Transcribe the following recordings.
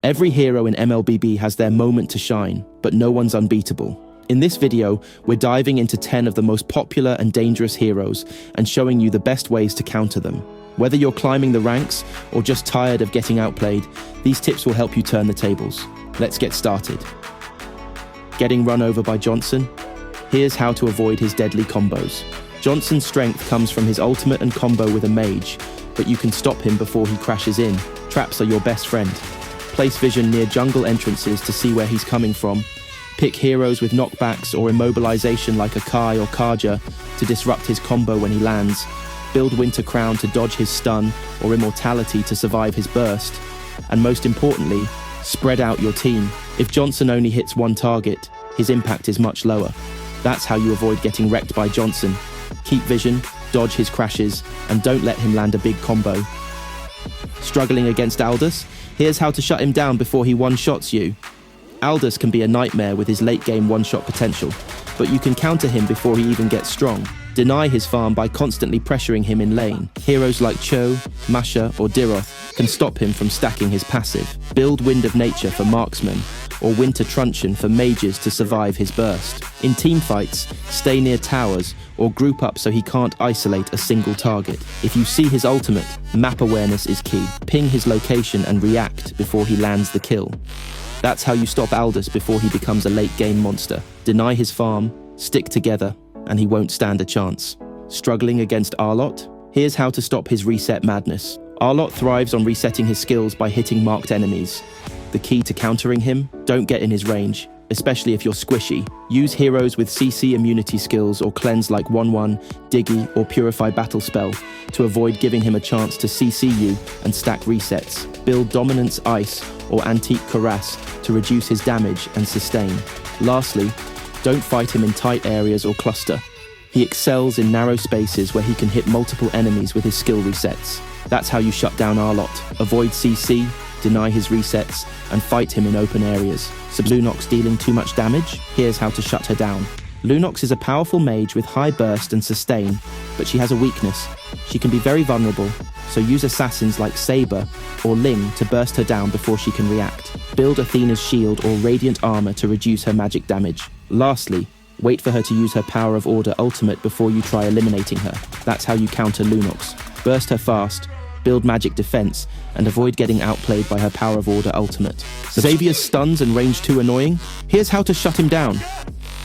Every hero in MLBB has their moment to shine, but no one's unbeatable. In this video, we're diving into 10 of the most popular and dangerous heroes and showing you the best ways to counter them. Whether you're climbing the ranks or just tired of getting outplayed, these tips will help you turn the tables. Let's get started. Getting run over by Johnson? Here's how to avoid his deadly combos. Johnson's strength comes from his ultimate and combo with a mage, but you can stop him before he crashes in. Traps are your best friend. Place vision near jungle entrances to see where he's coming from. Pick heroes with knockbacks or immobilization like a Kai or Kaja to disrupt his combo when he lands. Build Winter Crown to dodge his stun or Immortality to survive his burst. And most importantly, spread out your team. If Johnson only hits one target, his impact is much lower. That's how you avoid getting wrecked by Johnson. Keep vision, dodge his crashes, and don't let him land a big combo. Struggling against Aldous? Here's how to shut him down before he one-shots you. Aldous can be a nightmare with his late-game one-shot potential, but you can counter him before he even gets strong. Deny his farm by constantly pressuring him in lane. Heroes like Cho, Masha, or Diroth can stop him from stacking his passive. Build Wind of Nature for marksmen, or Winter Truncheon for mages to survive his burst. In teamfights, stay near towers or group up so he can't isolate a single target. If you see his ultimate, map awareness is key. Ping his location and react before he lands the kill. That's how you stop Aldous before he becomes a late-game monster. Deny his farm, stick together, and he won't stand a chance. Struggling against Arlot? Here's how to stop his reset madness. Arlot thrives on resetting his skills by hitting marked enemies. The key to countering him? Don't get in his range, especially if you're squishy. Use heroes with CC immunity skills or cleanse like 1-1, Diggy, or Purify Battle Spell to avoid giving him a chance to CC you and stack resets. Build Dominance Ice or Antique Cuirass to reduce his damage and sustain. Lastly, don't fight him in tight areas or cluster. He excels in narrow spaces where he can hit multiple enemies with his skill resets. That's how you shut down Arlot. Avoid CC, deny his resets, and fight him in open areas. Lunox dealing too much damage? Here's how to shut her down. Lunox is a powerful mage with high burst and sustain, but she has a weakness. She can be very vulnerable, so use assassins like Saber or Ling to burst her down before she can react. Build Athena's shield or radiant armor to reduce her magic damage. Lastly, wait for her to use her Power of Order ultimate before you try eliminating her. That's how you counter Lunox. Burst her fast, build magic defense, and avoid getting outplayed by her Power of Order ultimate. Xavier's stuns and range too annoying? Here's how to shut him down.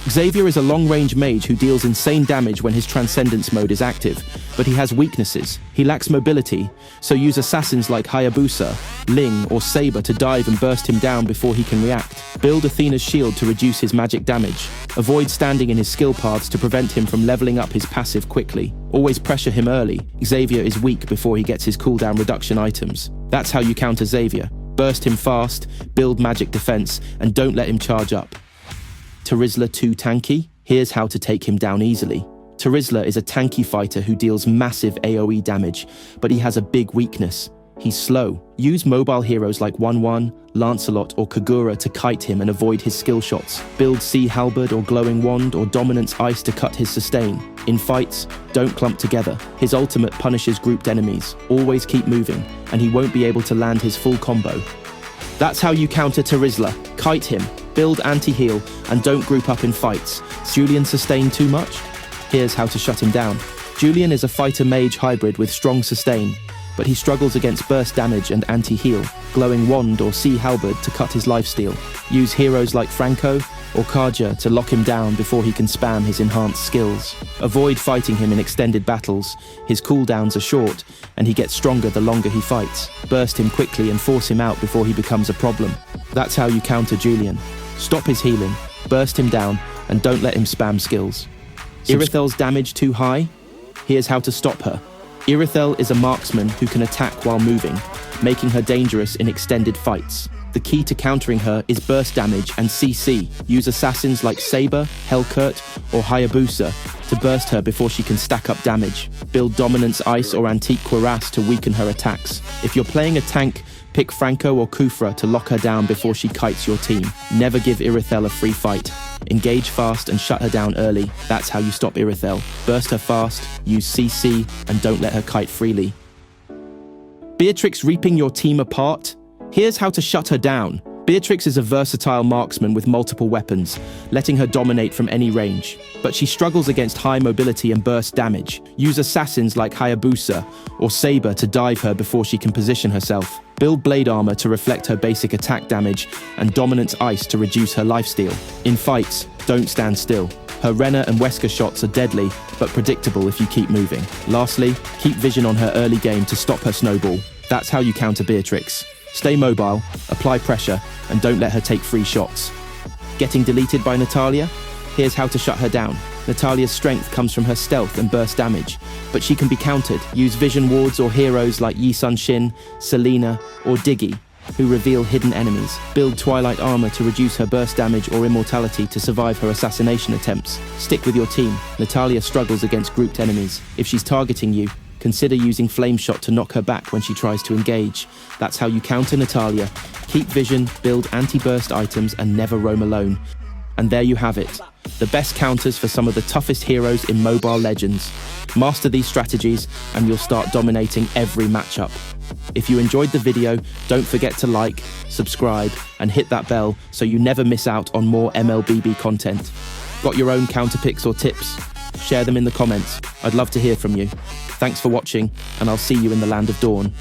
Xavier is a long-range mage who deals insane damage when his Transcendence mode is active, but he has weaknesses. He lacks mobility, so use assassins like Hayabusa, Ling, or Saber to dive and burst him down before he can react. Build Athena's shield to reduce his magic damage. Avoid standing in his skill paths to prevent him from leveling up his passive quickly. Always pressure him early. Xavier is weak before he gets his cooldown reduction items. That's how you counter Xavier. Burst him fast, build magic defense, and don't let him charge up. Terizla too tanky? Here's how to take him down easily. Terizla is a tanky fighter who deals massive AoE damage, but he has a big weakness. He's slow. Use mobile heroes like 1-1, Lancelot, or Kagura to kite him and avoid his skill shots. Build Sea Halberd or Glowing Wand or Dominance Ice to cut his sustain. In fights, don't clump together. His ultimate punishes grouped enemies. Always keep moving, and he won't be able to land his full combo. That's how you counter Terizla. Kite him, build anti-heal, and don't group up in fights. Julian sustain too much? Here's how to shut him down. Julian is a fighter-mage hybrid with strong sustain, but he struggles against burst damage and anti-heal. Glowing Wand or Sea Halberd to cut his lifesteal. Use heroes like Franco or Kaja to lock him down before he can spam his enhanced skills. Avoid fighting him in extended battles. His cooldowns are short, and he gets stronger the longer he fights. Burst him quickly and force him out before he becomes a problem. That's how you counter Julian. Stop his healing, burst him down, and don't let him spam skills. Irithel's damage too high? Here's how to stop her. Irithel is a marksman who can attack while moving, making her dangerous in extended fights. The key to countering her is burst damage and CC. Use assassins like Saber, Hellcurt, or Hayabusa to burst her before she can stack up damage. Build Dominance Ice or Antique Cuirass to weaken her attacks. If you're playing a tank, pick Franco or Kufra to lock her down before she kites your team. Never give Irithel a free fight. Engage fast and shut her down early. That's how you stop Irithel. Burst her fast, use CC, and don't let her kite freely. Beatrix reaping your team apart? Here's how to shut her down. Beatrix is a versatile marksman with multiple weapons, letting her dominate from any range. But she struggles against high mobility and burst damage. Use assassins like Hayabusa or Saber to dive her before she can position herself. Build blade armor to reflect her basic attack damage, and dominance ice to reduce her lifesteal. In fights, don't stand still. Her Renner and Wesker shots are deadly, but predictable if you keep moving. Lastly, keep vision on her early game to stop her snowball. That's how you counter Beatrix. Stay mobile, apply pressure, and don't let her take free shots. Getting deleted by Natalia? Here's how to shut her down. Natalia's strength comes from her stealth and burst damage, but she can be countered. Use vision wards or heroes like Yi Sun Shin, Selena, or Diggy, who reveal hidden enemies. Build Twilight armor to reduce her burst damage or immortality to survive her assassination attempts. Stick with your team. Natalia struggles against grouped enemies. If she's targeting you, consider using Flame Shot to knock her back when she tries to engage. That's how you counter Natalia. Keep vision, build anti-burst items, and never roam alone. And there you have it. The best counters for some of the toughest heroes in Mobile Legends. Master these strategies and you'll start dominating every matchup. If you enjoyed the video, don't forget to like, subscribe, and hit that bell so you never miss out on more MLBB content. Got your own counter picks or tips? Share them in the comments. I'd love to hear from you. Thanks for watching, and I'll see you in the Land of Dawn.